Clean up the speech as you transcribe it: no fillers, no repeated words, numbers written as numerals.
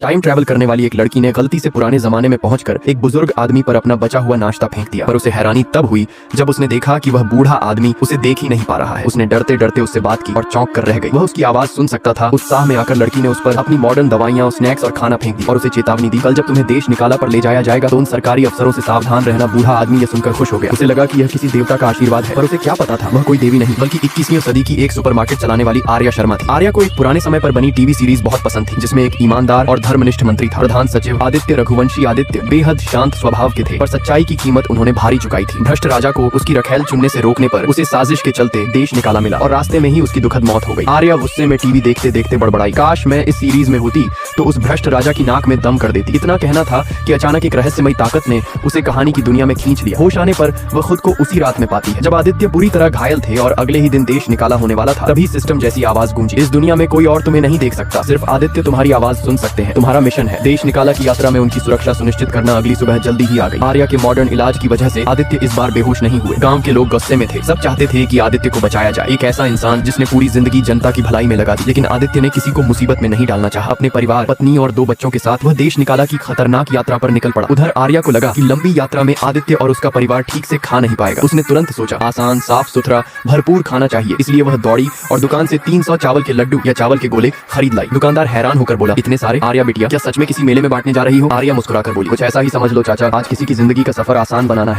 Time travel करने वाली एक लड़की ने गलती से पुराने जमाने में पहुंचकर एक बुजुर्ग आदमी पर अपना बचा हुआ नाश्ता फेंक दिया। पर उसे हैरानी तब हुई जब उसने देखा कि वह बूढ़ा आदमी उसे देख ही नहीं पा रहा है। उसने डरते डरते उससे बात की और चौंक कर रह गई। वह उसकी आवाज सुन सकता था। उत्साह में आकर लड़की ने उस पर अपनी मॉडर्न दवाइयां, स्नैक्स और खाना फेंक दी और उसे चेतावनी दी, कल जब तुम्हें देश निकाला पर ले जाया जाएगा तो उन सरकारी अफसरों से सावधान रहना। बूढ़ा आदमी यह सुनकर खुश हो गया। उसे लगा कि यह किसी देवता का आशीर्वाद है, पर उसे क्या पता था वह कोई देवी नहीं बल्कि 21वीं सदी की एक सुपरमार्केट चलाने वाली आर्या शर्मा थी। आर्या को एक पुराने समय पर बनी टीवी सीरीज बहुत पसंद थी, जिसमें एक ईमानदार और धर्मनिष्ठ मंत्री था। प्रधान सचिव आदित्य रघुवंशी आदित्य बेहद शांत स्वभाव के थे, पर सच्चाई की कीमत उन्होंने भारी चुकाई थी। भ्रष्ट राजा को उसकी रखेल चुनने से रोकने पर उसे साजिश के चलते देश निकाला मिला और रास्ते में ही उसकी दुखद मौत हो गई। आर्या गुस्से में टीवी देखते देखते बड़बड़ाई, काश मैं इस सीरीज में होती तो उस भ्रष्ट राजा की नाक में दम कर देती। इतना कहना था कि अचानक एक रहस्यमयी ताकत ने उसे कहानी की दुनिया में खींच लिया। होश आने पर वह खुद को उसी रात में पाती है जब आदित्य पूरी तरह घायल थे और अगले ही दिन देश निकाला होने वाला था। तभी सिस्टम जैसी आवाज गूंजी, इस दुनिया में कोई और तुम्हें नहीं देख सकता, सिर्फ आदित्य तुम्हारी आवाज सुन सकते हैं। तुम्हारा मिशन है देश निकाला की यात्रा में उनकी सुरक्षा सुनिश्चित करना। अगली सुबह जल्दी ही आ गई। आर्या के मॉडर्न इलाज की वजह से आदित्य इस बार बेहोश नहीं हुए। गांव के लोग गुस्से में थे, सब चाहते थे कि आदित्य को बचाया जाए। एक ऐसा इंसान जिसने पूरी जिंदगी जनता की भलाई में लगा दी, लेकिन आदित्य ने किसी को मुसीबत में नहीं डालना चाहा। अपने परिवार, पत्नी और 2 बच्चों के साथ वह देश निकाला की खतरनाक यात्रा पर निकल पड़ा। उधर आर्या को लगा कि लंबी यात्रा में आदित्य और उसका परिवार ठीक से खा नहीं पाएगा। उसने तुरंत सोचा आसान, साफ सुथरा, भरपूर खाना चाहिए। इसलिए वह दौड़ी और दुकान से 300 चावल के लड्डू या चावल के गोले खरीद लाई। दुकानदार हैरान होकर बोला, इतने सारे? आर्या बिटिया, क्या सच में किसी मेले में बांटने जा रही हो? आर्या मुस्कुराकर बोली, कुछ ऐसा ही समझ लो चाचा, आज किसी की जिंदगी का सफर आसान बनाना है।